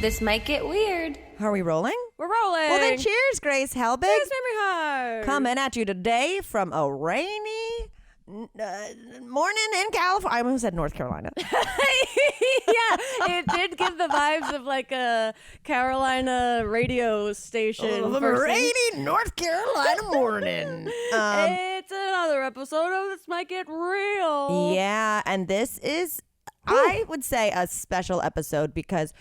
This might get weird. Are we rolling? We're rolling. Well, then cheers, Grace Helbig. Cheers, Mamrie Hart. Coming at you today from a rainy morning in California. I almost said North Carolina. Yeah, it did give the vibes of like a Carolina radio station. A rainy North Carolina morning. It's another episode of This Might Get Real. Yeah, and this is, I would say, a special episode because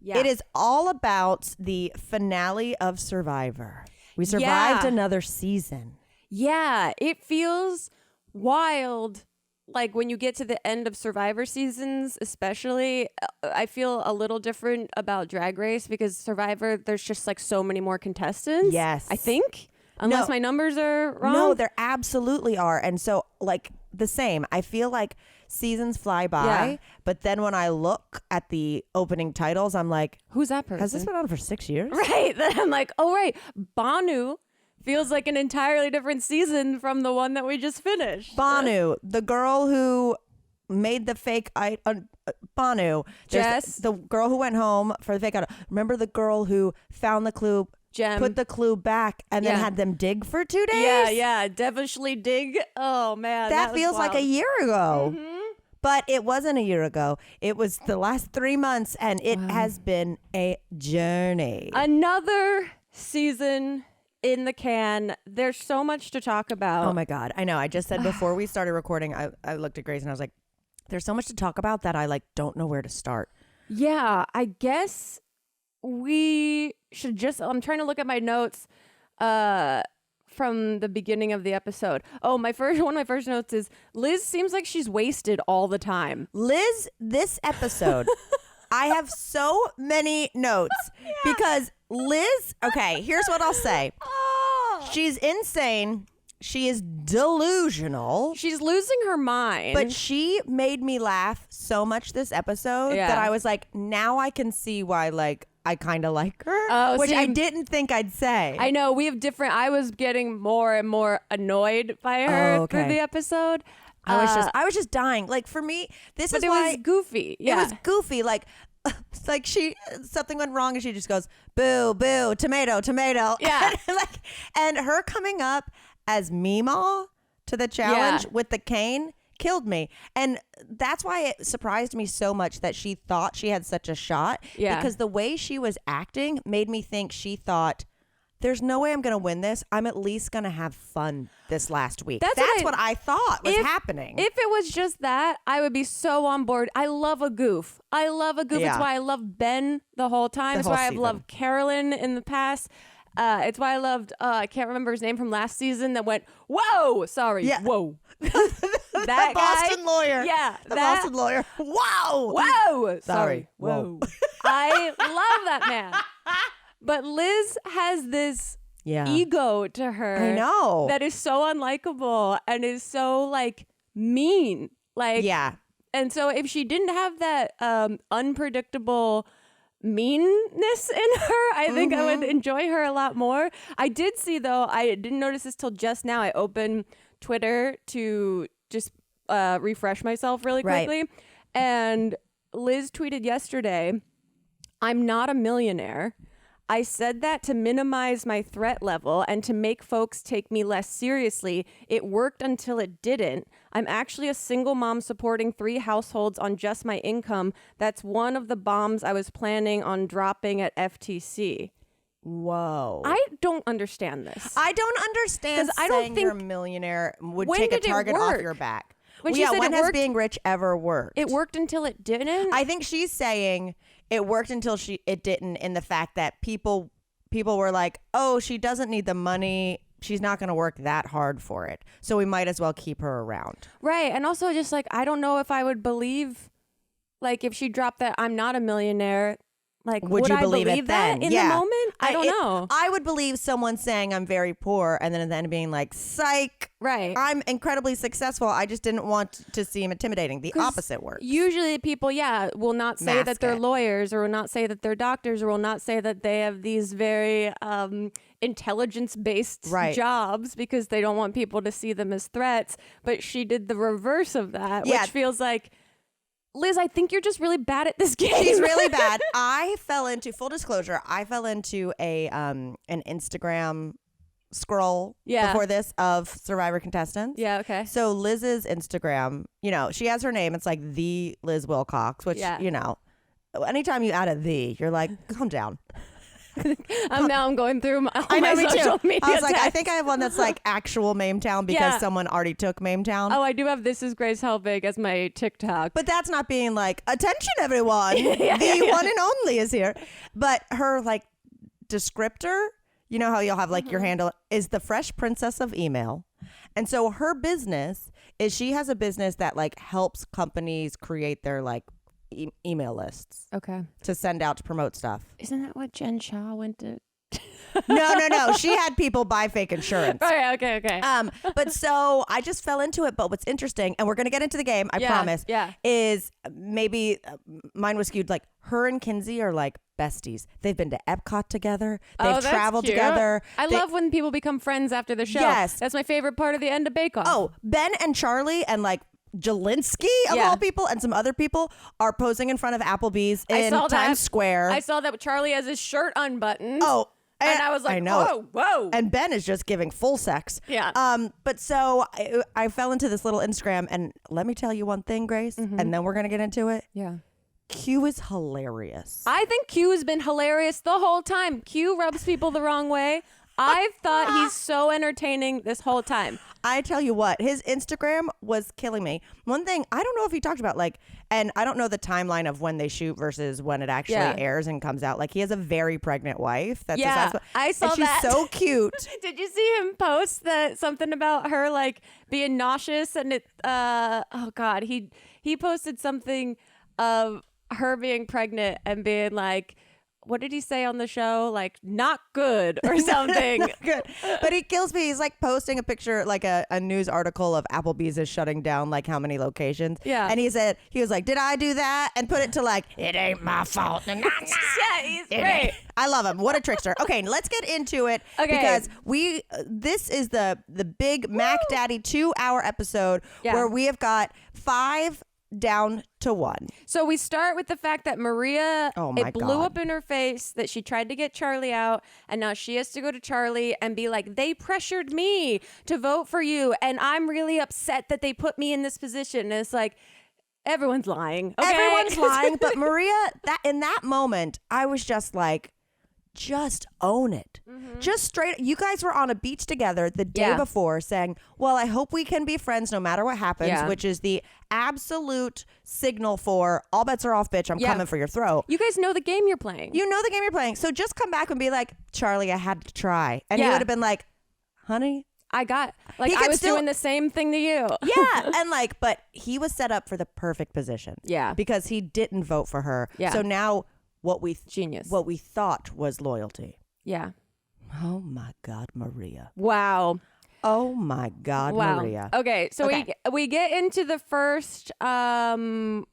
it is all about the finale of Survivor. We survived another season. Yeah, it feels wild. Like when you get to the end of Survivor seasons, especially, I feel a little different about Drag Race because Survivor, there's just like so many more contestants. Yes. I think. Unless my numbers are wrong. No, there absolutely are. And so, like, the same. I feel like seasons fly by, but then when I look at the opening titles, I'm like, who's that person? Has this been on for 6 years? Right. Then I'm like, oh, right. Banu feels like an entirely different season from the one that we just finished. Banu, the girl who made the fake Banu. Jess. The girl who went home for the fake idol. Remember the girl who found the clue, Jem. put the clue back, and then had them dig for 2 days? Yeah. Devilishly dig. Oh, man. That feels like a year ago. Mm-hmm. But it wasn't a year ago. It was the last 3 months, and it has been a journey. Another season in the can. There's so much to talk about. Oh, my God. I know. I just said before we started recording, I looked at Grace, and I was like, there's so much to talk about that I don't know where to start. Yeah, I guess we should I'm trying to look at my notes from the beginning of the episode. Oh, one of my first notes is Liz seems like she's wasted all the time. Liz, this episode, I have so many notes because Liz, okay, here's what I'll say. She's insane. She is delusional. She's losing her mind. But she made me laugh so much this episode that I was like, now I can see why, I kind of like her, which I didn't think I'd say. I know I was getting more and more annoyed by her through the episode. I was just dying. Like for me, it was goofy. Yeah. It was goofy. Something went wrong and she just goes, boo, boo, tomato, tomato. Yeah. and her coming up as Meemaw to the challenge with the cane killed me. And that's why it surprised me so much that she thought she had such a shot. Yeah. Because the way she was acting made me think she thought, there's no way I'm going to win this. I'm at least going to have fun this last week. That's what I thought was happening. If it was just that, I would be so on board. I love a goof. Yeah. It's why I love Ben the whole time. It's why I've loved Carolyn in the past. It's why I loved, I can't remember his name from last season that went, whoa, sorry, whoa. That Boston guy, lawyer. Yeah. Boston lawyer. Wow. Whoa. Sorry. Whoa. I love that man. But Liz has this ego to her. I know. That is so unlikable and is so mean. And so if she didn't have that unpredictable meanness in her, I think I would enjoy her a lot more. I did see, though, I didn't notice this till just now. I opened Twitter to just refresh myself really quickly. And Liz tweeted yesterday, "I'm not a millionaire. I said that to minimize my threat level and to make folks take me less seriously. It worked until it didn't. I'm actually a single mom supporting 3 households on just my income. That's one of the bombs I was planning on dropping at FTC." Whoa. I don't understand this. I don't understand I don't saying think you're a millionaire would when take a did it target off work? your back. When she said when it has worked, being rich ever worked? It worked until it didn't? I think she's saying it worked until it didn't, in the fact that people were like, oh, she doesn't need the money. She's not going to work that hard for it. So we might as well keep her around. Right. And also just I don't know if I would believe, if she dropped that I'm not a millionaire, would you I believe it that then? in the moment? I don't know. I would believe someone saying I'm very poor and then being like, psych. Right. I'm incredibly successful. I just didn't want to seem intimidating. The opposite works. Usually people, will not say that they're lawyers or will not say that they're doctors or will not say that they have these very intelligence-based jobs because they don't want people to see them as threats. But she did the reverse of that, which feels like Liz, I think you're just really bad at this game. She's really bad. Full disclosure, I fell into an Instagram scroll before this of Survivor contestants. Yeah, okay. So Liz's Instagram, she has her name. It's like the Liz Wilcox, which, anytime you add a the, you're like, calm down. I'm going through my me social too. media I was like, text. I think I have one that's like actual Mametown because someone already took Mametown. Oh, I do have This Is Grace Helbig as my TikTok. But that's not being like, attention everyone, the one and only is here. But her like descriptor, you know how you'll have like your handle is the Fresh Princess of Email. And so her business is she has a business that like helps companies create their like email lists. Okay. To send out to promote stuff. Isn't that what Jen Shaw went to? No. She had people buy fake insurance. Okay. But so I just fell into it. But what's interesting, and we're going to get into the game, I promise, is maybe mine was skewed. Like her and Kinsey are like besties. They've been to Epcot together. They've traveled together. I love when people become friends after the show. Yes. That's my favorite part of the end of Bake Off. Oh, Ben and Charlie and like Jelinski of all people and some other people are posing in front of Applebee's in Times Square. I saw that Charlie has his shirt unbuttoned. Oh, and I was like, I know. Whoa. And Ben is just giving full sex. Yeah. But so I fell into this little Instagram, and let me tell you one thing, Grace, and then we're going to get into it. Yeah. Q is hilarious. I think Q has been hilarious the whole time. Q rubs people the wrong way. I've thought he's so entertaining this whole time. I tell you what, his Instagram was killing me. One thing, I don't know if he talked about and I don't know the timeline of when they shoot versus when it actually airs and comes out. Like he has a very pregnant wife. That's I saw and she's that. so cute. Did you see him post something about her like being nauseous and it? Oh God, he posted something of her being pregnant and being like, what did he say on the show? Like, not good or something. Good. But he kills me. He's like posting a picture, like a news article of Applebee's is shutting down like how many locations. Yeah. And he was like, did I do that? And put it to like, it ain't my fault. Yeah, he's great. I love him. What a trickster. Okay, let's get into it. Okay. Because this is the big Mac Daddy 2-hour episode where we have got 5 down to 1. So we start with the fact that Maria, it blew up in her face that she tried to get Charlie out, and now she has to go to Charlie and be like, they pressured me to vote for you, and I'm really upset that they put me in this position. And it's like, everyone's lying. Okay? Everyone's lying, but Maria, in that moment, I was just like, just own it. Just straight. You guys were on a beach together the day before saying, well, I hope we can be friends no matter what happens, which is the absolute signal for all bets are off, bitch. I'm coming for your throat. You guys know the game you're playing. You know the game you're playing. So just come back and be like, Charlie, I had to try. And he would have been like, honey, I was doing the same thing to you. Yeah. And but he was set up for the perfect position. Yeah. Because he didn't vote for her. Yeah. So now what we thought was loyalty. Yeah. Oh my God, Maria. Wow. Oh my God, Maria. Okay, so we get into the first challenge.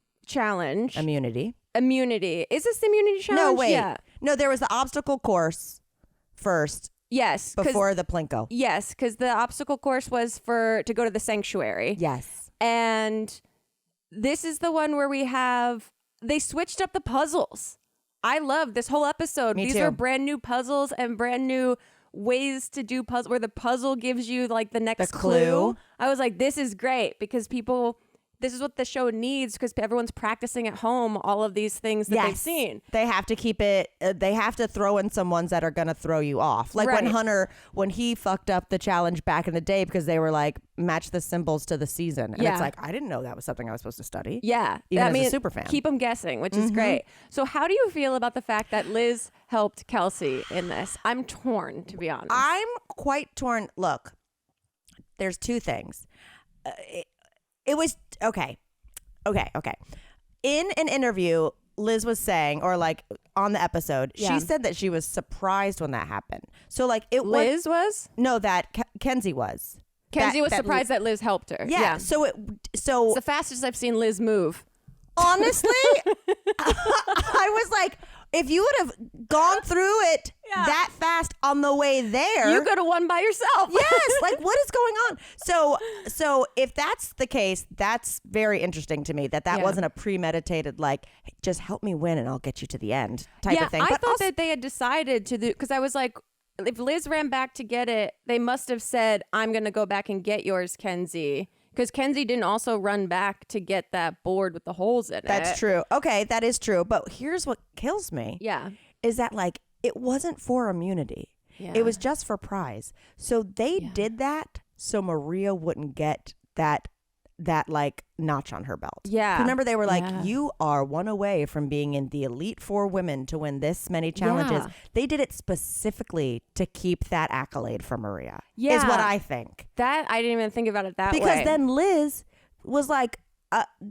Immunity. Is this the immunity challenge? No, wait. Yeah. No, there was the obstacle course first. Yes. Before the Plinko. Yes, because the obstacle course was to go to the sanctuary. Yes. And this is the one where they switched up the puzzles. I love this whole episode. Me These too. are brand new puzzles and brand new ways to do puzzle where the puzzle gives you like the next clue. I was like, this is great because this is what the show needs because everyone's practicing at home all of these things that they've seen. They have to keep it, they have to throw in some ones that are going to throw you off. Like when Hunter, when he fucked up the challenge back in the day because they were like, match the symbols to the season. And it's like, I didn't know that was something I was supposed to study. Yeah. Even as a super fan. Keep them guessing, which is great. So how do you feel about the fact that Liz helped Kelsey in this? I'm torn, to be honest. I'm quite torn. Look, there's 2 things. It was okay. In an interview, Liz was saying, or like on the episode, she said that she was surprised when that happened. So like Liz was? No, that Kenzie was. Kenzie was surprised that Liz helped her. Yeah. So it's the fastest I've seen Liz move. Honestly, I was like, if you would have gone through it that fast on the way there, you could have won by yourself. Yes, like what is going on? So if that's the case, that's very interesting to me that wasn't a premeditated, like, just help me win and I'll get you to the end type of thing. I thought that they had decided to do, because I was like, if Liz ran back to get it, they must have said, I'm going to go back and get yours, Kenzie. Because Kenzie didn't also run back to get that board with the holes in it. That's true. Okay, that is true. But here's what kills me. Yeah. Is that, like, it wasn't for immunity. Yeah. It was just for prize. So they did that so Maria wouldn't get that like notch on her belt. Yeah. Remember, they were like, you are one away from being in the elite 4 women to win this many challenges. Yeah. They did it specifically to keep that accolade for Maria. Yeah. Is what I think. That, I didn't even think about it that way. Because then Liz was like,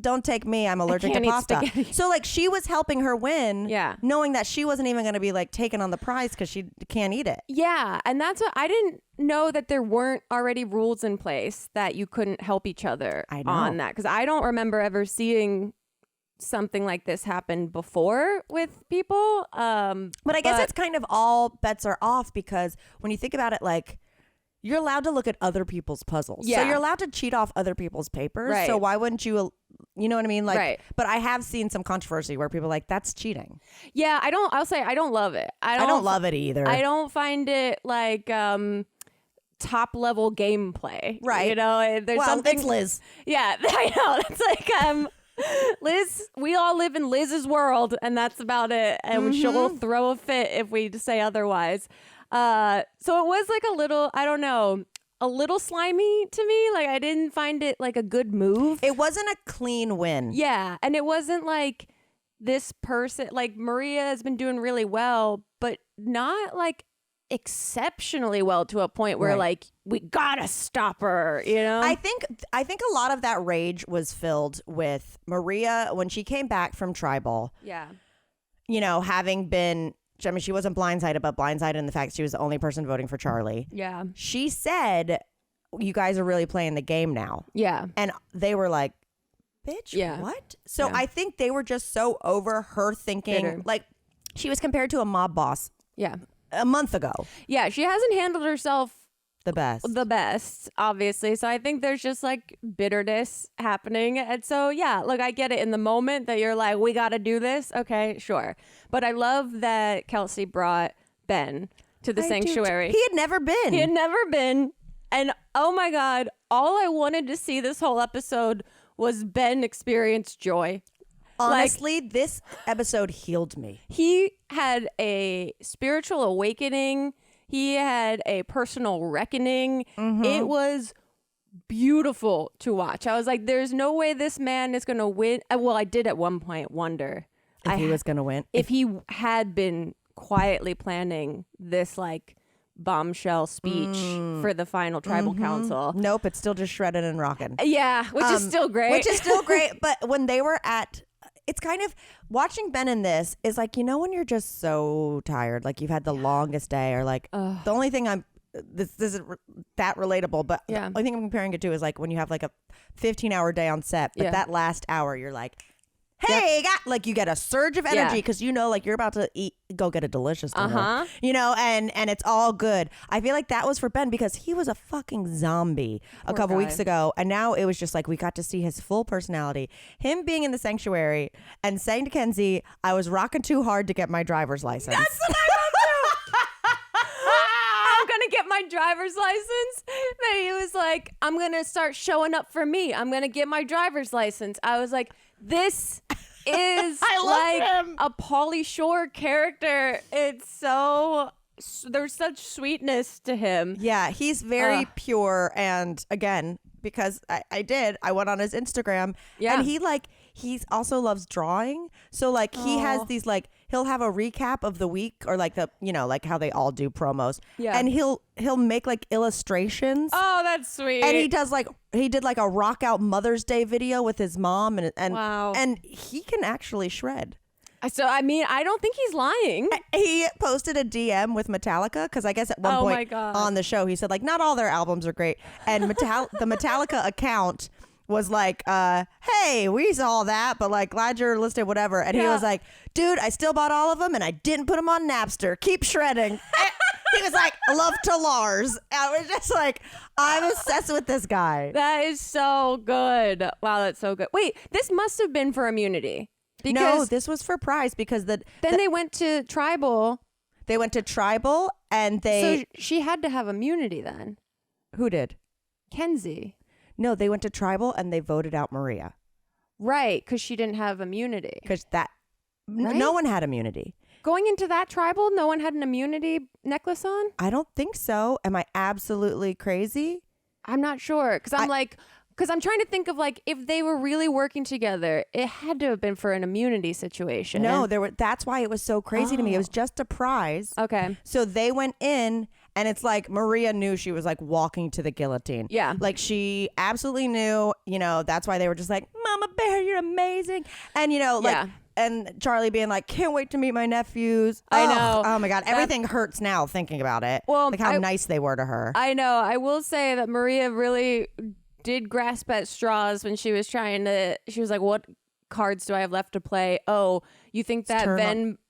don't take me, I'm allergic to pasta. So like she was helping her win, knowing that she wasn't even going to be like taken on the prize because she can't eat it. Yeah, and that's what I didn't know, that there weren't already rules in place that you couldn't help each other on that, because I don't remember ever seeing something like this happen before with people. But I guess it's kind of all bets are off, because when you think about it, like, you're allowed to look at other people's puzzles. Yeah. So you're allowed to cheat off other people's papers. Right. So why wouldn't you know what I mean? Like, but I have seen some controversy where people are like, that's cheating. Yeah, I'll say I don't love it. I don't love it either. I don't find it like top level gameplay. Right. You know, there's something. It's Liz. Yeah, I know. It's like, Liz, we all live in Liz's world, and that's about it. And she'll throw a fit if we say otherwise. So it was like a little, I don't know, a little slimy to me. Like, I didn't find it like a good move. It wasn't a clean win. Yeah. And it wasn't like this person, like Maria has been doing really well, but not like exceptionally well to a point where like, we gotta stop her, you know? I think a lot of that rage was filled with Maria when she came back from Tribal. Yeah. You know, having been, I mean, she wasn't blindsided, but blindsided in the fact she was the only person voting for Charlie. Yeah. She said, you guys are really playing the game now. Yeah. And they were like, bitch, what? So I think they were just so over her thinking. Bitter. Like, she was compared to a mob boss. Yeah. A month ago. Yeah. She hasn't handled herself the best, obviously. So I think there's just like bitterness happening. And so, yeah, look, I get it in the moment that you're like, we got to do this. Okay, sure. But I love that Kelsey brought Ben to the sanctuary. He had never been. And oh my God, all I wanted to see this whole episode was Ben experience joy. Honestly, this episode healed me. He had a spiritual awakening. He had a personal reckoning. It was beautiful to watch. I was like, there's no way this man is going to win. Well, I did at one point wonder if he was going to win. If he had been quietly planning this like bombshell speech for the final tribal council. Nope, it's still just shredded and rocking. Yeah, which is still great. But when they were at, it's kind of, watching Ben in this is like, you know, when you're just so tired, like you've had the longest day, or like the only thing this isn't that relatable, but the only thing I'm comparing it to is like when you have like a 15-hour day on set, but that last hour you're like, hey, like you get a surge of energy because you know, like you're about to go get a delicious dinner, you know, and it's all good. I feel like that was for Ben because he was a fucking zombie a couple weeks ago, and now it was just like we got to see his full personality. Him being in the sanctuary and saying to Kenzie, I was rocking too hard to get my driver's license. That's what I wrote too. I'm gonna get my driver's license. Then he was like, I'm gonna start showing up for me. I'm gonna get my driver's license. I was like, this is like a Pauly Shore character. It's so, there's such sweetness to him. Yeah, he's very pure. And again, because I went on his Instagram and he also loves drawing. So like he has these like, he'll have a recap of the week, or like the, you know, like how they all do promos. Yeah. And he'll make like illustrations. Oh, that's sweet. And he did like a rock out Mother's Day video with his mom, and wow. And he can actually shred. So, I mean, I don't think he's lying. He posted a DM with Metallica because I guess at one point on the show he said like not all their albums are great, and the Metallica account was like, hey, we saw that, but like, glad you're listed, whatever. And he was like, dude, I still bought all of them and I didn't put them on Napster. Keep shredding. He was like, love to Lars. I was just like, I'm obsessed with this guy. That is so good. Wow, that's so good. Wait, this must have been for immunity. No, this was for prize because then they went to tribal. They went to tribal and So she had to have immunity then. Who did? Kenzie. No, they went to tribal and they voted out Maria. Right, because she didn't have immunity. Because no one had immunity. Going into that tribal, no one had an immunity necklace on? I don't think so. Am I absolutely crazy? I'm not sure. Because I'm trying to think of like, if they were really working together, it had to have been for an immunity situation. No, that's why it was so crazy to me. It was just a prize. Okay. So they went in and it's like Maria knew she was like walking to the guillotine. Yeah. Like she absolutely knew, that's why they were just like, Mama Bear, you're amazing. And and Charlie being like, can't wait to meet my nephews. I know. Oh my God. Everything hurts now thinking about it. Well, like how nice they were to her. I know. I will say that Maria really did grasp at straws when she was she was like, what cards do I have left to play? Oh, you think that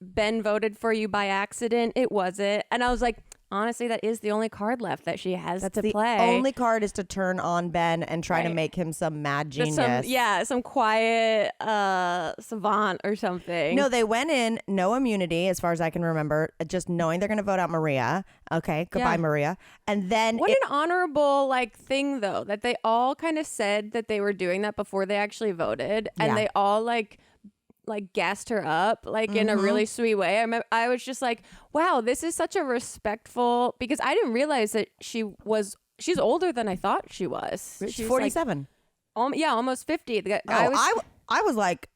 Ben voted for you by accident? It wasn't. And I was like, honestly, that is the only card left that she has to play. The only card is to turn on Ben and try to make him some mad genius. Some quiet savant or something. No, they went in, no immunity, as far as I can remember, just knowing they're going to vote out Maria. Okay, goodbye, Maria. And then what an honorable thing though, that they all kind of said that they were doing that before they actually voted, and they all like gassed her up in a really sweet way. I was just like, wow, this is such a respectful, because I didn't realize that she's older than I thought she was. She's 47. Almost 50. I was like,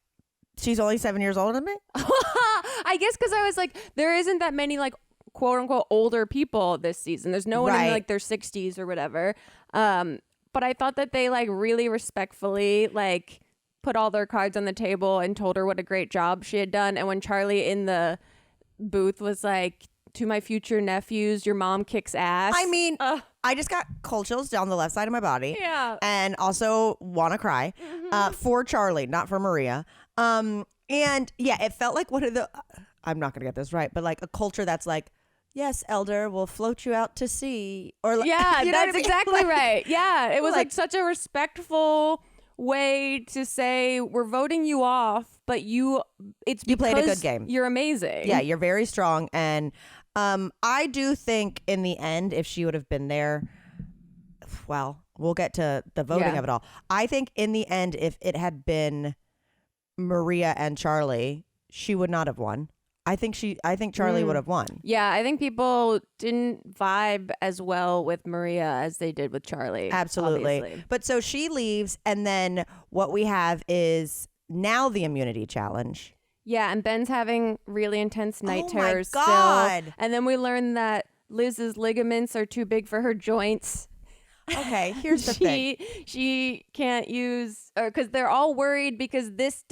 she's only 7 years older than me. I guess because I was like, there isn't that many quote unquote older people this season. There's no one in their 60s or whatever. But I thought that they really respectfully put all their cards on the table and told her what a great job she had done. And when Charlie in the booth was like, to my future nephews, your mom kicks ass. I mean, I just got cold chills down the left side of my body. Yeah. And also want to cry for Charlie, not for Maria. And yeah, it felt like one of the, I'm not going to get this right, but a culture that's like, yes, elder, we'll float you out to sea. Or yeah, that's exactly right. Yeah. It was such a respectful way to say, we're voting you off, but you played a good game. You're amazing. Yeah, you're very strong. And I do think in the end, if she would have been there, well, we'll get to the voting of it all. I think in the end, if it had been Maria and Charlie, she would not have won. I think Charlie would have won. Yeah, I think people didn't vibe as well with Maria as they did with Charlie. Absolutely. Obviously. But so she leaves, and then what we have is now the immunity challenge. Yeah, and Ben's having really intense night terrors still. And then we learn that Liz's ligaments are too big for her joints. Okay, here's the thing. She can't use, or because they're all worried because this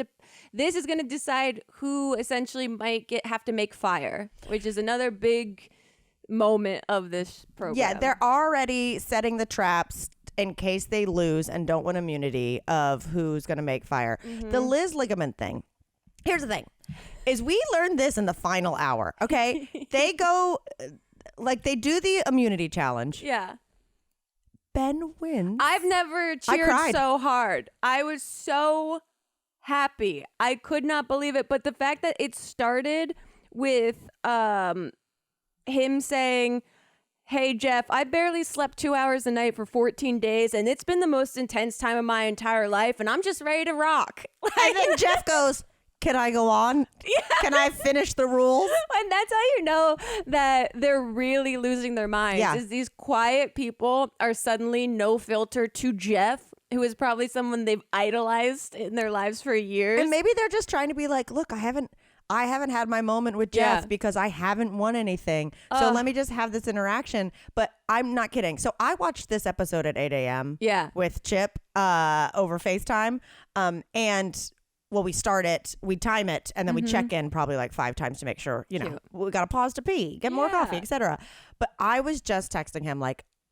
is going to decide who essentially might have to make fire, which is another big moment of this program. Yeah, they're already setting the traps in case they lose and don't win immunity of who's going to make fire. Mm-hmm. The Liz ligament thing. Here's the thing, is we learned this in the final hour, okay? They go, they do the immunity challenge. Yeah. Ben wins. I've never cheered so hard. I was so happy. I could not believe it. But the fact that it started with him saying, hey, Jeff, I barely slept 2 hours a night for 14 days, and it's been the most intense time of my entire life, and I'm just ready to rock. And then Jeff goes, can I go on? Yeah. Can I finish the rules? And that's how you know that they're really losing their minds. Yeah. Is these quiet people are suddenly no filter to Jeff, who is probably someone they've idolized in their lives for years. And maybe they're just trying to be like, look, I haven't had my moment with Jeff because I haven't won anything. So let me just have this interaction. But I'm not kidding. So I watched this episode at 8 a.m. with Chip over FaceTime. And well, we start it, we time it, and then we check in probably 5 times to make sure, we got to pause to pee, get more coffee, etc. But I was just texting him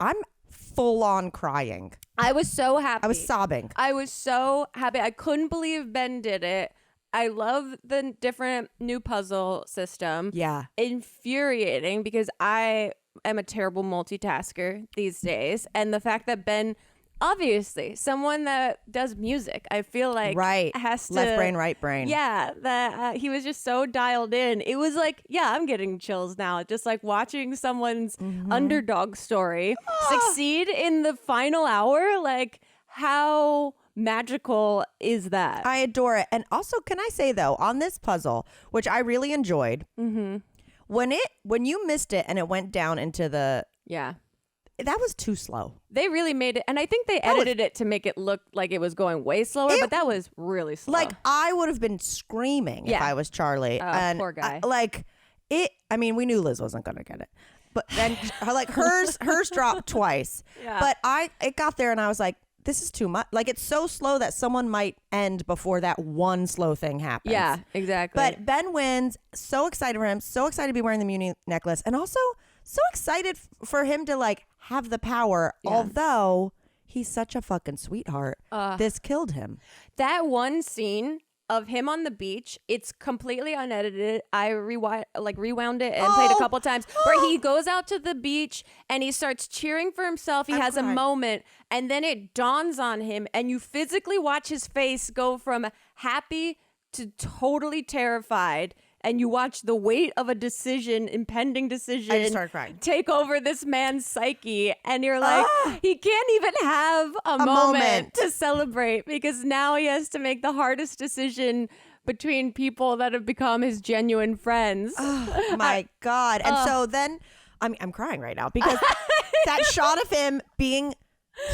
I'm full on crying. I was so happy. I was sobbing. I was so happy. I couldn't believe Ben did it. I love the different new puzzle system. Yeah. Infuriating because I am a terrible multitasker these days. And the fact that Ben, obviously, someone that does music, I feel like has to... Left brain, right brain. Yeah, that he was just so dialed in. It was like, yeah, I'm getting chills now. Just like watching someone's underdog story succeed in the final hour. Like, how... magical is that? I adore it. And also, can I say though, on this puzzle, which I really enjoyed, when you missed it and it went down into the that was too slow. They really made it, and I think they edited it to make it look like it was going way slower, but that was really slow. Like, I would have been screaming if I was Charlie. And poor guy. I mean, we knew Liz wasn't going to get it. But then like hers dropped twice. Yeah. But it got there and I was like, this is too much. Like, it's so slow that someone might end before that one slow thing happens. Yeah, exactly. But Ben wins. So excited for him. So excited to be wearing the Muni necklace. And also so excited for him to like have the power. Yeah. Although he's such a fucking sweetheart. This killed him. That one scene of him on the beach, it's completely unedited. I rewound it and played a couple times where he goes out to the beach and he starts cheering for himself. He has a moment and then it dawns on him and you physically watch his face go from happy to totally terrified. And you watch the weight of a impending decision, I just started crying. Take over this man's psyche. And you're like, he can't even have a moment to celebrate because now he has to make the hardest decision between people that have become his genuine friends. Oh, my God. And so then, I'm crying right now because that shot of him being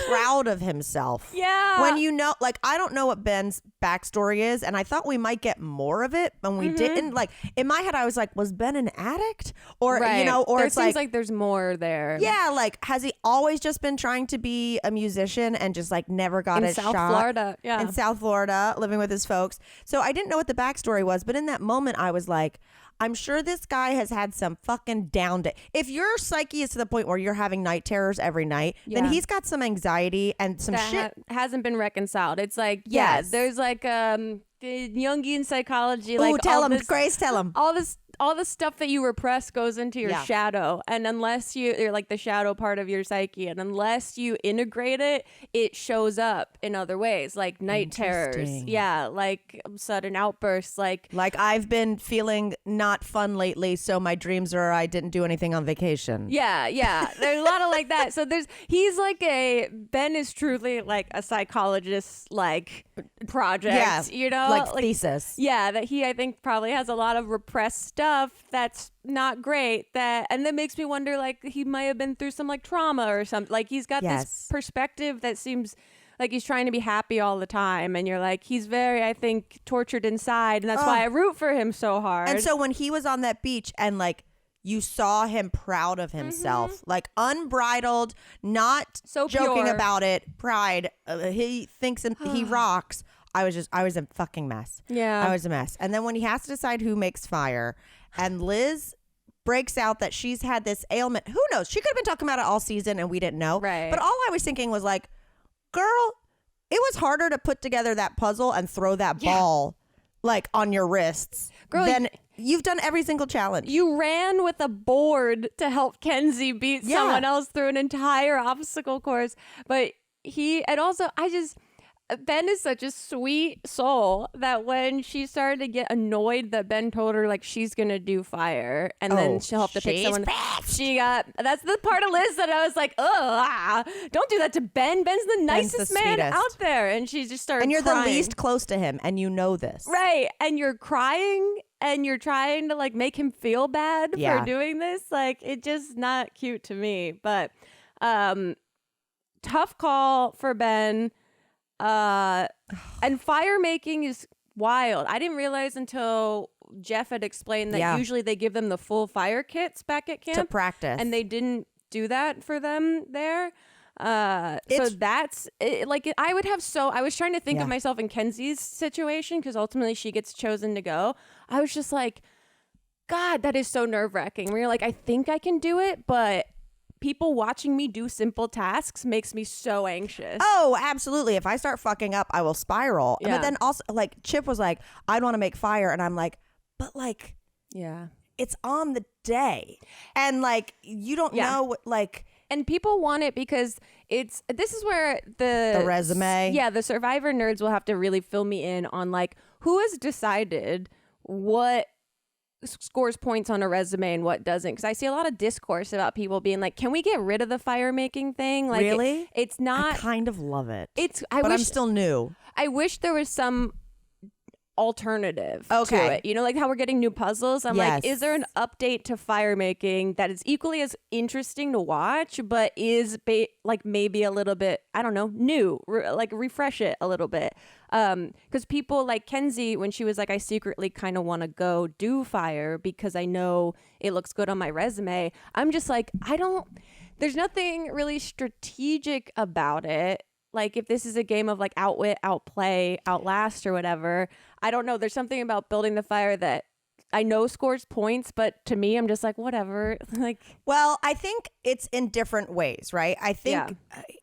proud of himself. Yeah. When you know, like, I don't know what Ben's backstory is, and I thought we might get more of it, but we didn't. Like, in my head, I was like, was Ben an addict? Or, you know, or there it's seems like there's more there. Yeah, like, has he always just been trying to be a musician and just, like, never got a shot? In South Florida, yeah. In South Florida, living with his folks. So I didn't know what the backstory was, but in that moment, I was like, I'm sure this guy has had some fucking down day. If your psyche is to the point where you're having night terrors every night, then he's got some anxiety and some shit. Hasn't been reconciled. It's like, there's like Jungian psychology. Like, tell him, Grace, tell him. All the stuff that you repress goes into your shadow. And unless you're like the shadow part of your psyche, and unless you integrate it, it shows up in other ways, like night terrors. Yeah, like sudden outbursts. Like I've been feeling not fun lately, so my dreams are I didn't do anything on vacation. Yeah. There's a lot of like that. So he's like Ben is truly like a psychologist, like project, you know? Like thesis. Yeah, that he, I think, probably has a lot of repressed stuff that's not great, and that makes me wonder, like, he might have been through some like trauma or something. Like, he's got this perspective that seems like he's trying to be happy all the time, and you're like, he's very, I think, tortured inside, and that's why I root for him so hard. And so when he was on that beach and like you saw him proud of himself, like unbridled, not so joking pure about it, pride, he thinks he rocks. I was a fucking mess. Yeah. I was a mess. And then when he has to decide who makes fire, and Liz breaks out that she's had this ailment. Who knows? She could have been talking about it all season and we didn't know. Right. But all I was thinking was like, girl, it was harder to put together that puzzle and throw that ball like on your wrists. Girl, than you've done every single challenge. You ran with a board to help Kenzie beat someone else through an entire obstacle course. But Ben is such a sweet soul that when she started to get annoyed that Ben told her like she's gonna do fire and then she'll have to pick someone, that's the part of Liz that I was like, don't do that to Ben. Ben's the nicest man out there, and she just started. And you're crying. The least close to him, and you know this, right? And you're crying, and you're trying to like make him feel bad for doing this. Like, it just not cute to me. But tough call for Ben. And fire making is wild. I didn't realize until Jeff had explained that usually they give them the full fire kits back at camp to practice, and they didn't do that for them there. So that's it, like I would have. So I was trying to think of myself in Kenzie's situation because ultimately she gets chosen to go. I was just like, God, that is so nerve wracking. Where you're like, I think I can do it, but people watching me do simple tasks makes me so anxious. Oh, absolutely. If I start fucking up, I will spiral. Yeah. But then also, like, Chip was like, I'd want to make fire. And I'm like, but like, yeah, it's on the day. And like, you don't know what, like. And people want it because this is where the resume. Yeah, the Survivor nerds will have to really fill me in on like who has decided what scores points on a resume and what doesn't. Because I see a lot of discourse about people being like, can we get rid of the fire making thing? Like, really? It's not. I kind of love it. But I'm still new. I wish there was some alternative to Okay. it. You know, like how we're getting new puzzles. I'm like, is there an update to fire making that is equally as interesting to watch, but is like maybe a little bit, I don't know, new, like refresh it a little bit. Because people like Kenzie, when she was like, I secretly kind of want to go do fire because I know it looks good on my resume. I'm just like, there's nothing really strategic about it. Like if this is a game of like outwit, outplay, outlast or whatever, I don't know. There's something about building the fire that I know scores points, but to me, I'm just like, whatever. Like, well, I think it's in different ways, right? I think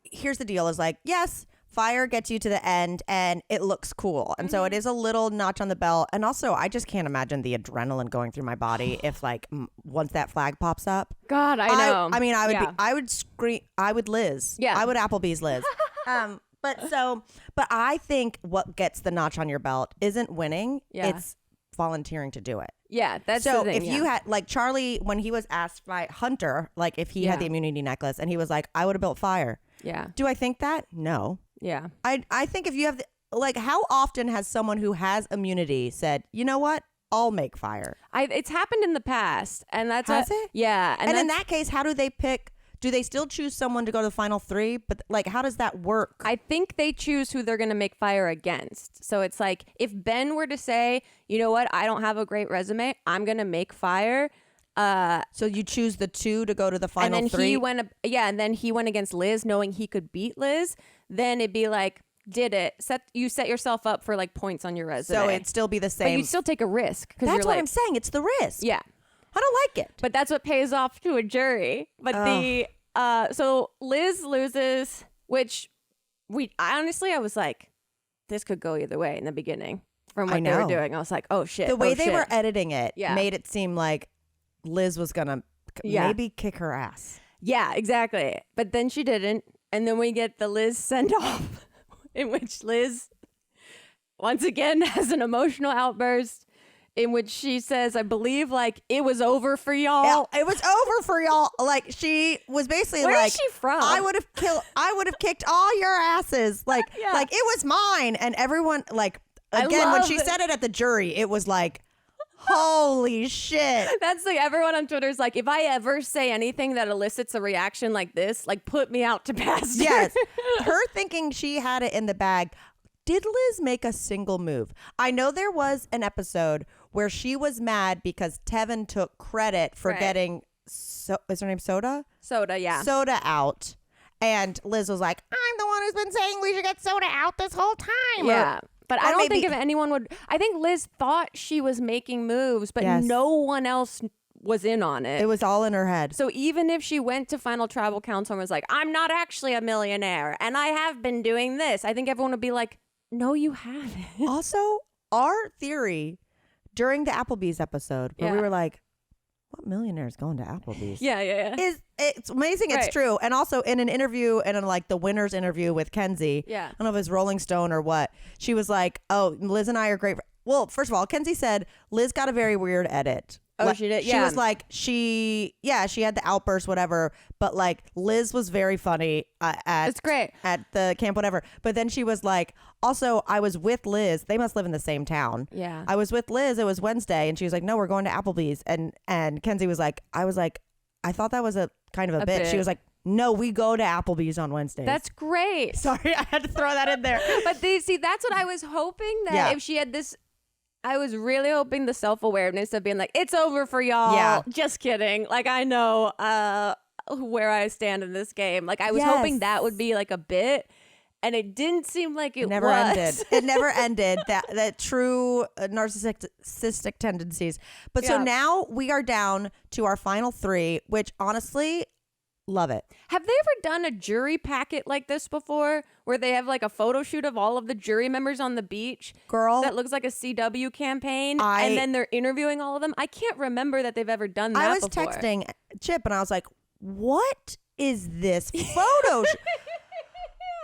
here's the deal is like, yes, fire gets you to the end and it looks cool. And so it is a little notch on the belt. And also, I just can't imagine the adrenaline going through my body if like once that flag pops up. God, I know. I mean, I would scream. I would Liz. Yeah. I would Applebee's Liz. But I think what gets the notch on your belt isn't winning. Yeah. It's volunteering to do it. Yeah, that's so the thing. if you had like Charlie, when he was asked by Hunter, like if he had the immunity necklace and he was like, I would have built fire. Yeah. Do I think that? No. Yeah. I think if you have like, how often has someone who has immunity said, you know what? I'll make fire. It's happened in the past, and that's it? Yeah, and in that case, how do they pick? Do they still choose someone to go to the final three? But like, how does that work? I think they choose who they're going to make fire against. So it's like if Ben were to say, you know what, I don't have a great resume, I'm going to make fire. So you choose the two to go to the final and then three? and then he went against Liz knowing he could beat Liz. Then it'd be like, did it. You set yourself up for like points on your resume. So it'd still be the same. But you'd still take a risk. That's what I'm saying. It's the risk. Yeah. I don't like it. But that's what pays off to a jury. But so Liz loses, which I was like, this could go either way in the beginning from what they were doing. I was like, oh shit. The way they were editing it made it seem like Liz was going to maybe kick her ass. Yeah, exactly. But then she didn't. And then we get the Liz send off in which Liz once again has an emotional outburst in which she says, I believe, like, it was over for y'all. Yeah, it was over for y'all. Like, she was basically Where like, is she from? I would have kicked all your asses. Like, like it was mine. And everyone, like, again, when she said it at the jury, it was like, holy shit. That's like everyone on Twitter is like, if I ever say anything that elicits a reaction like this, like, put me out to pasture. Yes. Her thinking she had it in the bag. Did Liz make a single move? I know there was an episode where she was mad because Tevin took credit for getting, is her name Soda? Soda, yeah. Soda out. And Liz was like, I'm the one who's been saying we should get Soda out this whole time. Yeah. But I don't think if anyone would. I think Liz thought she was making moves, but no one else was in on it. It was all in her head. So even if she went to final tribal council and was like, I'm not actually a millionaire and I have been doing this, I think everyone would be like, no, you haven't. Also, our theory during the Applebee's episode where we were like, what millionaire is going to Applebee's? Yeah. It's amazing. It's true. And also in an interview, and in like the winner's interview with Kenzie, I don't know if it was Rolling Stone or what, she was like, oh, Liz and I are great. Well, first of all, Kenzie said Liz got a very weird edit. Oh, she did? She was like, she had the outburst, whatever. But like Liz was very funny it's great. at the camp, whatever. But then she was like, also, I was with Liz. They must live in the same town. Yeah. I was with Liz. It was Wednesday. And she was like, no, we're going to Applebee's. And Kenzie was like, I thought that was a kind of a bit. She was like, no, we go to Applebee's on Wednesdays. That's great. Sorry, I had to throw that in there. But see, that's what I was hoping that if she had this, I was really hoping the self-awareness of being like, it's over for y'all. Yeah. Just kidding. Like, I know where I stand in this game. Like, I was hoping that would be like a bit. And it didn't seem like it never ended. It never ended. That true narcissistic tendencies. But so now we are down to our final three, which honestly, Love it. Have they ever done a jury packet like this before, where they have like a photo shoot of all of the jury members on the beach? Girl, that looks like a CW campaign, and then they're interviewing all of them. I can't remember that they've ever done that. I was before. texting Chip, and I was like, "What is this photo?"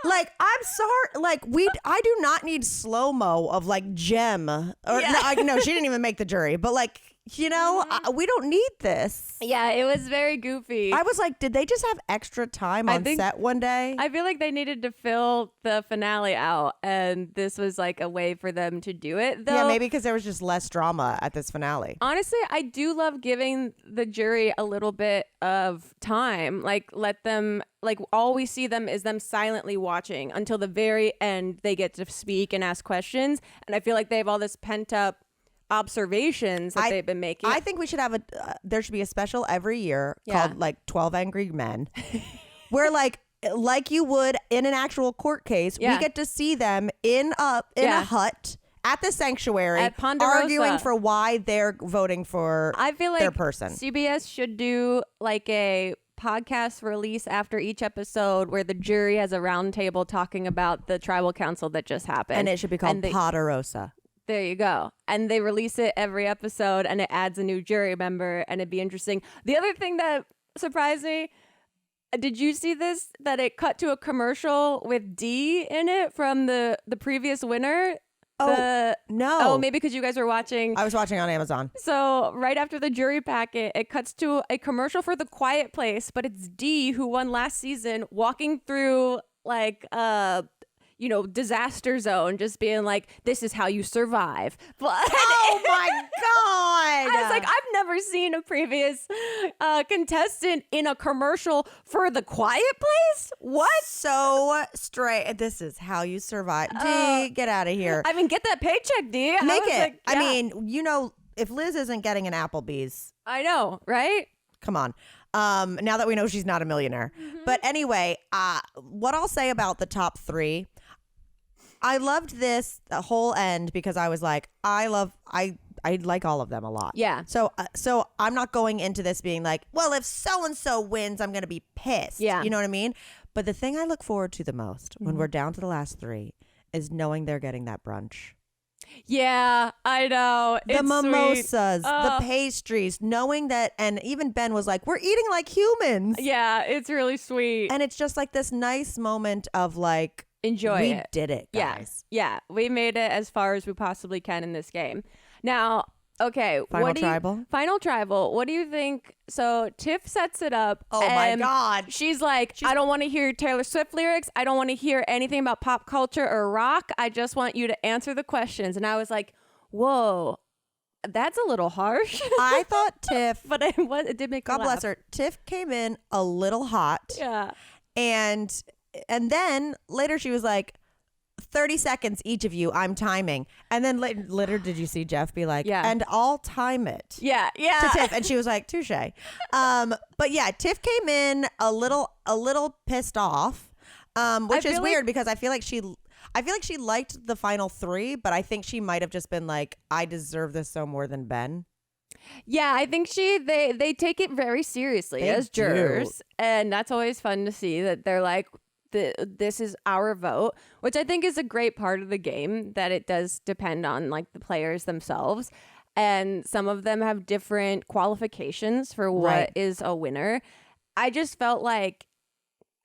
Like, I'm sorry. Like, I do not need slow mo of like Jem. Or no, she didn't even make the jury, but like. We don't need this. Yeah, it was very goofy. I was like, did they just have extra time on set one day? I feel like they needed to fill the finale out, and this was like a way for them to do it. Though, yeah, maybe because there was just less drama at this finale. Honestly, I do love giving the jury a little bit of time. Like, let them, like, all we see them is them silently watching until the very end. They get to speak and ask questions, and I feel like they have all this pent up observations that they've been making. I think we should have there should be a special every year called like 12 Angry Men where like you would in an actual court case, we get to see them in a hut at the sanctuary at Ponderosa, arguing for why they're voting for their person. CBS should do like a podcast release after each episode where the jury has a round table talking about the tribal council that just happened. And it should be called Ponderosa. There you go. And they release it every episode, and it adds a new jury member, and it'd be interesting. The other thing that surprised me, did you see this? That it cut to a commercial with D in it from the previous winner? No. Oh, maybe because you guys were watching. I was watching on Amazon. So right after the jury packet, it cuts to a commercial for The Quiet Place, but it's D, who won last season, walking through like disaster zone, just being like, this is how you survive. Oh my God. I was like, I've never seen a previous contestant in a commercial for The Quiet Place. What? So straight. This is how you survive. D, get out of here. I mean, get that paycheck, D. Make it. Like, yeah. I mean, if Liz isn't getting an Applebee's. I know, right? Come on. Now that we know she's not a millionaire. Mm-hmm. But anyway, what I'll say about the top three, I loved the whole end because I was like, I like all of them a lot. Yeah. So I'm not going into this being like, well, if so-and-so wins, I'm going to be pissed. Yeah. You know what I mean? But the thing I look forward to the most when we're down to the last three is knowing they're getting that brunch. Yeah, I know. The mimosas, the pastries, knowing that, and even Ben was like, we're eating like humans. Yeah, it's really sweet. And it's just like this nice moment of like, enjoy we it. did it, guys. Yeah, we made it as far as we possibly can in this game. Now, okay. Final tribal. What do you think? So Tiff sets it up. Oh my God. She's like, I don't want to hear Taylor Swift lyrics. I don't want to hear anything about pop culture or rock. I just want you to answer the questions. And I was like, whoa, that's a little harsh. I thought Tiff, but it did make me laugh. God bless her. Tiff came in a little hot. Yeah. And then later she was like, 30 seconds each of you, I'm timing. And then later did you see Jeff be like, and I'll time it. Yeah. To Tiff. And she was like, touche. But yeah, Tiff came in a little pissed off, which is weird because I feel like she liked the final three, but I think she might have just been like, I deserve this so more than Ben. Yeah, I think they take it very seriously as jurors. And that's always fun to see that they're like, this is our vote, which I think is a great part of the game, that it does depend on like the players themselves. And some of them have different qualifications for what is a winner. I just felt like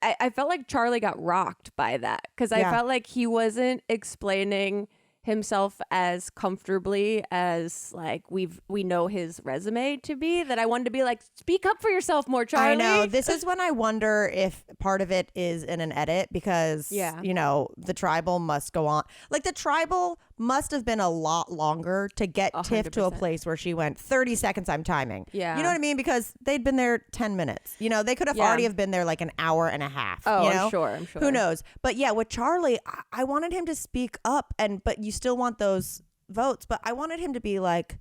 I felt like Charlie got rocked by that because I felt like he wasn't explaining himself as comfortably as like we know his resume to be, that I wanted to be like, speak up for yourself more, Charlie. I know. This is when I wonder if part of it is in an edit because the tribal must go on. Like the tribal must have been a lot longer to get 100%. Tiff to a place where she went 30 seconds, I'm timing. Yeah. You know what I mean? Because they'd been there 10 minutes. You know, they could have already have been there like an hour and a half. Oh, you know? I'm sure. Who knows? But yeah, with Charlie, I wanted him to speak up, but you still want those votes. But I wanted him to be like,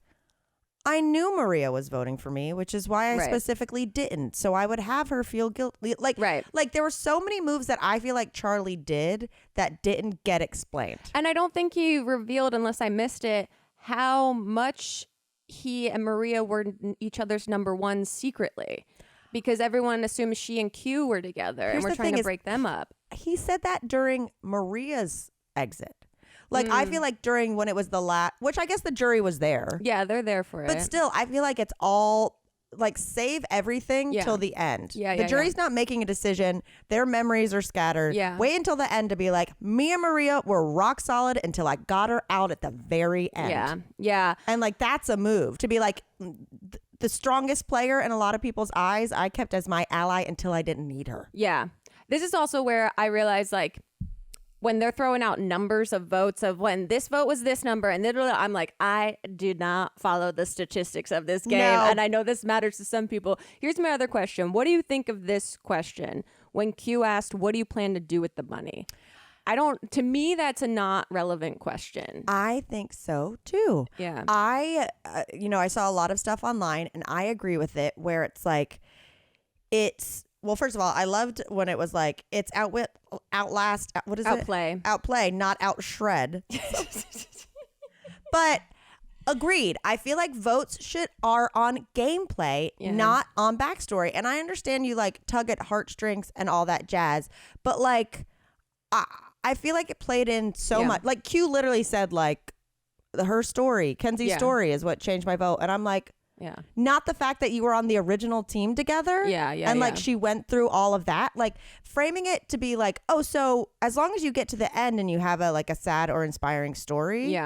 I knew Maria was voting for me, which is why I specifically didn't. So I would have her feel guilty. Like there were so many moves that I feel like Charlie did that didn't get explained. And I don't think he revealed, unless I missed it, how much he and Maria were each other's number one secretly. because everyone assumes she and Q were together and we're trying to break them up. He said that during Maria's exit. Like, I feel like during when it was the last, which I guess the jury was there. Yeah, they're there for it. But still, I feel like it's all like save everything till the end. The jury's not making a decision. Their memories are scattered. Wait until the end to be like, me and Maria were rock solid until I got her out at the very end. Yeah. And like, that's a move to be like the strongest player in a lot of people's eyes. I kept as my ally until I didn't need her. Yeah. This is also where I realized, like, when they're throwing out numbers of votes of when this vote was this number and then I'm like, I do not follow the statistics of this game. No. And I know this matters to some people. Here's my other question. What do you think of this question? When Q asked, what do you plan to do with the money? To me, that's a not relevant question. I think so too. Yeah. I saw a lot of stuff online and I agree with it where it's like, well, first of all, I loved when it was like, it's outlast, what is Outplay. it? Outplay, not outshred. But agreed. I feel like votes are on gameplay, not on backstory. And I understand you like tug at heartstrings and all that jazz. But like, I feel like it played in so much. Like Q literally said like, her story, Kenzie's story is what changed my vote. And I'm like, not the fact that you were on the original team together. And like she went through all of that, like framing it to be like, oh, so as long as you get to the end and you have a sad or inspiring story.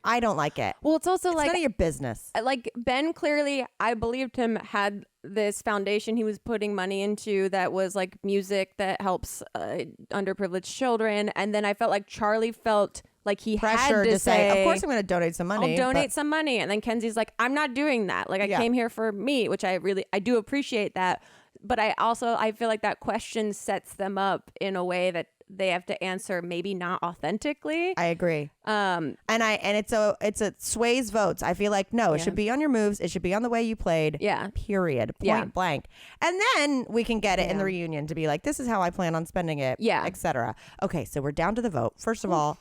I don't like it. Well, it's also it's like none of your business. Like Ben clearly, I believed him, had this foundation he was putting money into that was like music that helps underprivileged children. And then I felt like Charlie felt like he pressure had to say, of course I'm going to donate some money. I'll donate some money. And then Kenzie's like, I'm not doing that. Like I came here for me, which I do appreciate that. But I feel like that question sets them up in a way that they have to answer maybe not authentically. I agree. And it sways votes. I feel like it should be on your moves. It should be on the way you played. Period. Point blank. And then we can get it in the reunion to be like, this is how I plan on spending it. Etc. Okay, so we're down to the vote. First of all,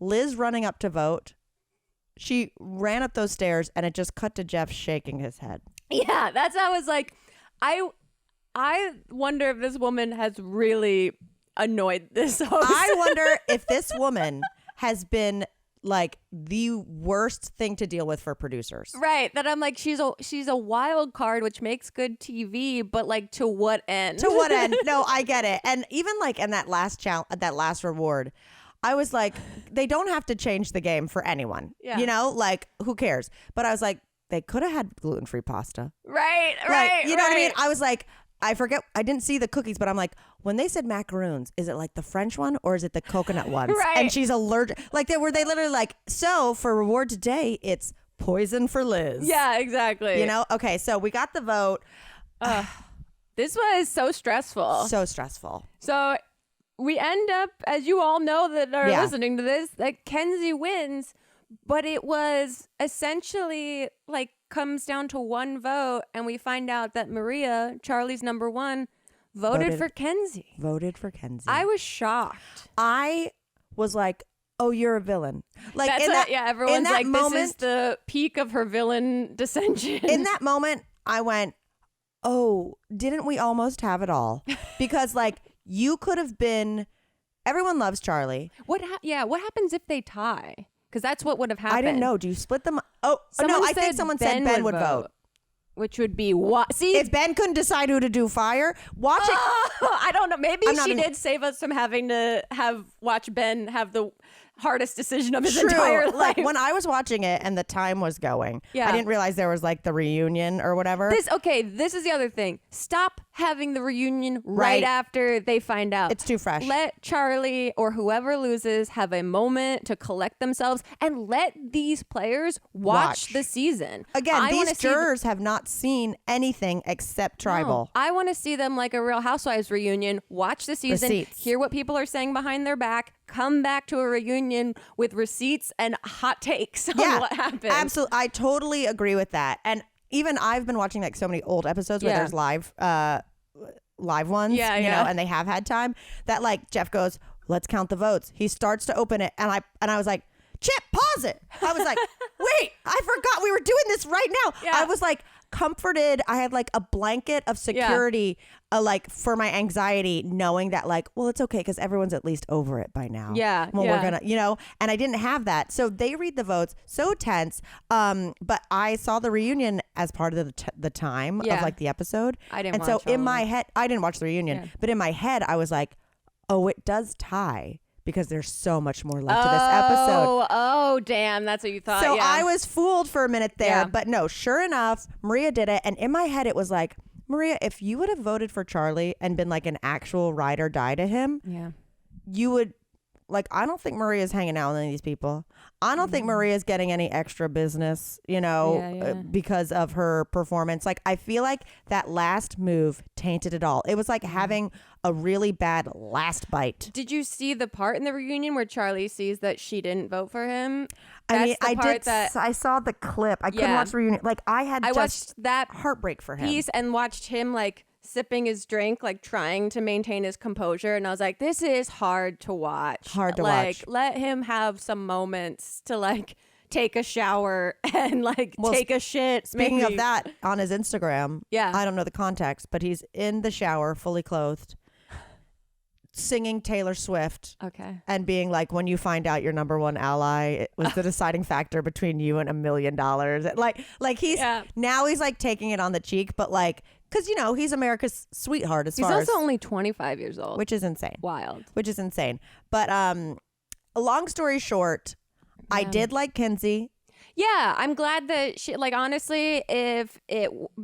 Liz running up to vote. She ran up those stairs and it just cut to Jeff shaking his head. Yeah, that's how I was like, I wonder if this woman has really annoyed this host. I wonder if this woman has been like the worst thing to deal with for producers. Right. That I'm like, she's a wild card, which makes good TV, but like to what end? To what end? No, I get it. And even like in that last that last reward, I was like, they don't have to change the game for anyone. You know, like who cares? But I was like, they could have had gluten-free pasta. Right. You know what I mean? I was like, I forget. I didn't see the cookies, but I'm like, when they said macaroons, is it like the French one or is it the coconut ones? And she's allergic. Like they literally like, so for reward today, it's poison for Liz. Yeah, exactly. You know? Okay, so we got the vote. This was so stressful. So stressful. So we end up, as you all know that are listening to this, that Kenzie wins, but it was essentially like comes down to one vote, and we find out that Maria, Charlie's number one, voted for Kenzie. Voted for Kenzie. I was shocked. I was like, oh, you're a villain. Like everyone's like, this is the peak of her villain dissension. In that moment, I went, oh, didn't we almost have it all? Because like you could have been, everyone loves Charlie. What happens if they tie? Because that's what would have happened. I didn't know. Do you split them? Oh, no, I think someone said Ben would vote. Which would be what? See, if Ben couldn't decide who to do fire, watch it. I don't know. Maybe she did save us from having to watch Ben have the hardest decision of his entire life. Like when I was watching it and the time was going, I didn't realize there was like the reunion or whatever. This is the other thing. Stop having the reunion right after they find out. It's too fresh. Let Charlie or whoever loses have a moment to collect themselves and let these players watch the season. Again, these jurors have not seen anything except tribal. No, I want to see them like a Real Housewives reunion, watch the season, receipts. Hear what people are saying behind their back, come back to a reunion with receipts and hot takes on what happened. Absolutely. I totally agree with that. And even I've been watching like so many old episodes where there's live ones, you know, and they have had time that like Jeff goes, let's count the votes. He starts to open it. And I was like, Chip, pause it. I was like, wait, I forgot we were doing this right now. I was like, comforted. I had like a blanket of security, like for my anxiety, knowing that like, well, it's okay because everyone's at least over it by now. Yeah. Well, we're gonna, and I didn't have that. So they read the votes, so tense. But I saw the reunion as part of the time of like the episode. I didn't. And so in my head, I didn't watch the reunion, but in my head, I was like, oh, it does tie. Because there's so much more left to this episode. Oh, damn. That's what you thought. So I was fooled for a minute there. But no, sure enough, Maria did it. And in my head, it was like, Maria, if you would have voted for Charlie and been like an actual ride or die to him, you would, like, I don't think Maria's hanging out with any of these people. I don't think Maria's getting any extra business, because of her performance. Like, I feel like that last move tainted it all. It was like having a really bad last bite. Did you see the part in the reunion where Charlie sees that she didn't vote for him? I saw the clip. I couldn't watch the reunion. Like, I watched that heartbreak for him. Piece and watched him like sipping his drink, like trying to maintain his composure, and I was like, this is hard to watch. Watch. Let him have some moments to like take a shower and like take a shit. Speaking of that, on his Instagram, I don't know the context, but he's in the shower, fully clothed, singing Taylor Swift. Okay. And being like, when you find out your number one ally, it was the deciding factor between you and $1 million. Like he's now he's like taking it on the cheek, but like, because, he's America's sweetheart he's also only 25 years old. Which is insane. Wild. Which is insane. But long story short, I did like Kenzie. Yeah, I'm glad that she, like, honestly,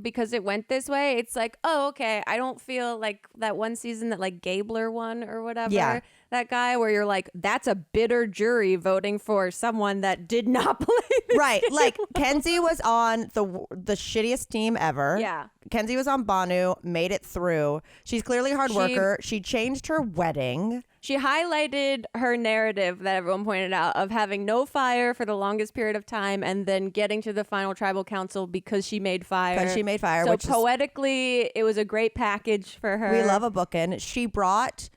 because it went this way, it's like, oh, okay. I don't feel like that one season that like Gabler won or whatever. Yeah. That guy where you're like, that's a bitter jury voting for someone that did not play. Right. Like Kenzie was on the shittiest team ever. Yeah. Kenzie was on Banu, made it through. She's clearly a hard worker. She changed her wedding. She highlighted her narrative that everyone pointed out of having no fire for the longest period of time and then getting to the final tribal council because she made fire. So poetically, it was a great package for her. We love a bookin'. She brought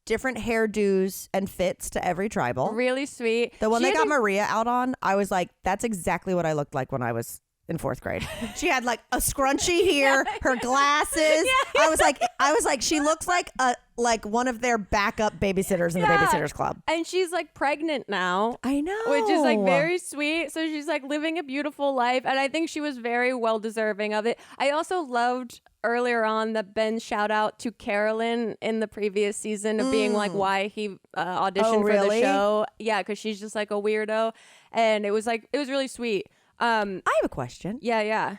different hairdos and fits to every tribal. Really sweet. The one they got Maria out on, I was like, that's exactly what I looked like when I was in 4th grade. She had like a scrunchie here, her glasses. I was like, she looks like one of their backup babysitters in the Babysitters Club. And she's like pregnant now. I know. Which is like very sweet. So she's like living a beautiful life. And I think she was very well deserving of it. I also loved earlier on that Ben shout out to Carolyn in the previous season of being like why he auditioned for the show. Yeah, because she's just like a weirdo. And it was really sweet. I have a question. Yeah.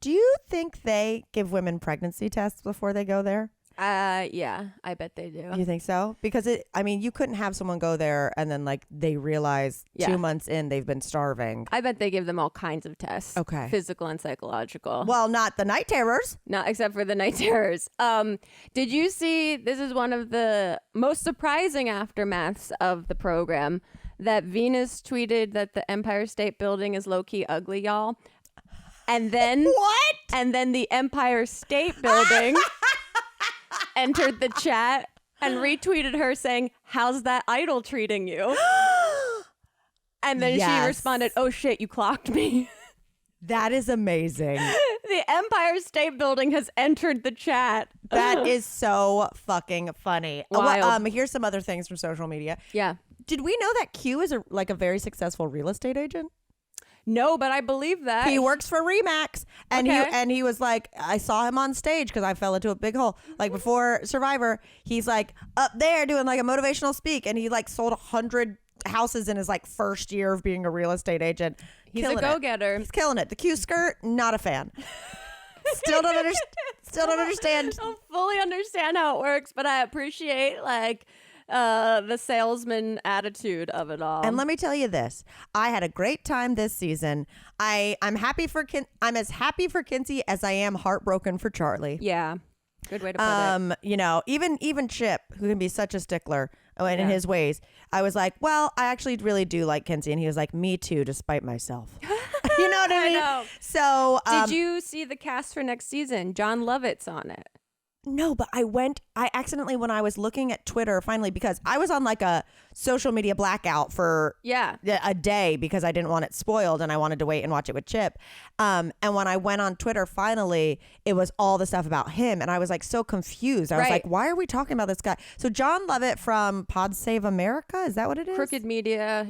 Do you think they give women pregnancy tests before they go there? Yeah, I bet they do. You think so? Because you couldn't have someone go there and then like they realize 2 months in they've been starving. I bet they give them all kinds of tests. Okay. Physical and psychological. Well, not the night terrors. Not except for the night terrors. Did you see, this is one of the most surprising aftermaths of the program, that Venus tweeted that the Empire State Building is low-key ugly, y'all. And then what? And then the Empire State Building entered the chat and retweeted her saying, "How's that idol treating you?" And then she responded, "Oh shit, you clocked me." That is amazing. The Empire State Building has entered the chat. That is so fucking funny. Wild. Here's some other things from social media. Yeah. Did we know that Q is a very successful real estate agent? No, but I believe that. He works for Remax. And he was like, I saw him on stage because I fell into a big hole. Like before Survivor, he's like up there doing like a motivational speak. And he like sold 100 houses in his like first year of being a real estate agent. He's a go-getter. He's killing it. The Q skirt, not a fan. Still don't understand. I don't fully understand how it works, but I appreciate like the salesman attitude of it all. And let me tell you this: I had a great time this season. I'm happy for I'm as happy for Kinsey as I am heartbroken for Charlie. Yeah, good way to put it. Even Chip, who can be such a stickler in his ways, I was like, well, I actually really do like Kinsey, and he was like, me too, despite myself. You know what I mean? I know. So, did you see the cast for next season? John Lovett's on it. No, but I accidentally, when I was looking at Twitter finally, because I was on like a social media blackout for a day because I didn't want it spoiled and I wanted to wait and watch it with Chip. And when I went on Twitter finally, it was all the stuff about him. And I was like so confused. I was like, why are we talking about this guy? So John Lovett from Pod Save America, is that what it is? Crooked Media.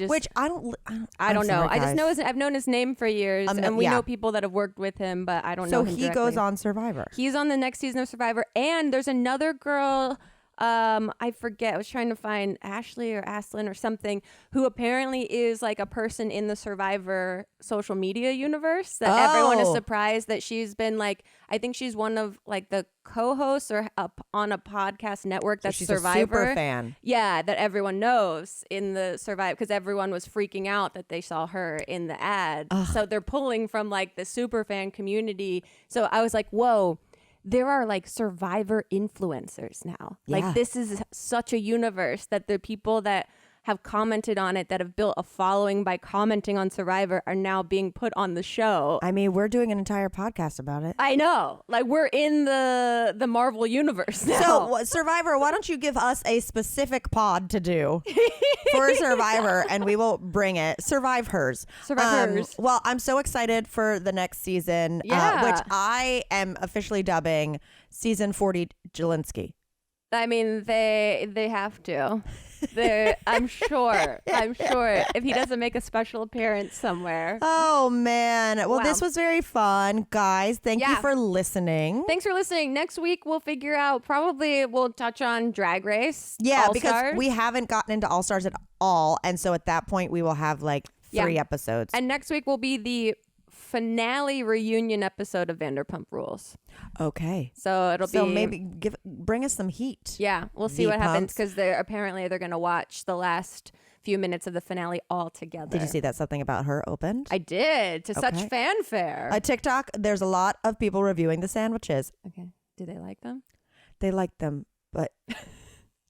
Which I don't know. Sorry, I just know I've known his name for years and we know people that have worked with him, but I don't know him So he directly. goes on Survivor. He's on the next season of Survivor, and there's another girl, I forget, I was trying to find Ashley or Aslyn or something, who apparently is like a person in the Survivor social media universe that everyone is surprised that she's been like, I think she's one of like the co-hosts or on a podcast network that's she's Survivor. A super fan. Yeah, that everyone knows in the Survivor, because everyone was freaking out that they saw her in the ad. So they're pulling from like the super fan community. So I was like, whoa. There are like Survivor influencers now. Yeah. Like this is such a universe that the people that have commented on it, that have built a following by commenting on Survivor, are now being put on the show. I mean, we're doing an entire podcast about it. I know. Like we're in the Marvel universe now. So Survivor, why don't you give us a specific pod to do for Survivor and we will bring it. Survivors. Well, I'm so excited for the next season, which I am officially dubbing season 40 Jelinski. I mean, they have to. I'm sure if he doesn't make a special appearance somewhere. Oh man. Well, this was very fun, guys. Thank you for listening. Thanks for listening. Next week we'll figure out, probably we'll touch on Drag Race. Yeah, All-Stars. because we haven't gotten into All Stars at all, and so at that point we will have like 3 episodes. And next week will be the finale reunion episode of Vanderpump Rules. Okay. So it'll be maybe bring us some heat. Yeah, we'll see what happens, because they're going to watch the last few minutes of the finale all together. Did you see that something about her opened? I did, to such fanfare. TikTok, there's a lot of people reviewing the sandwiches. Okay. Do they like them? They like them, but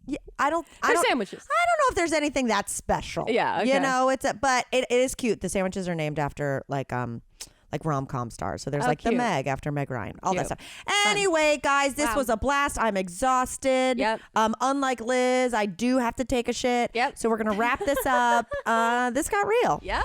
yeah, They're sandwiches. I don't know if there's anything that special. Yeah, okay. You know, but it is cute. The sandwiches are named after like rom-com stars. So there's like cute. the Meg after Meg Ryan, all that stuff. Anyway, guys, this was a blast. I'm exhausted. Yep. Unlike Liz, I do have to take a shit. Yep. So we're going to wrap this up. This got real. Yep.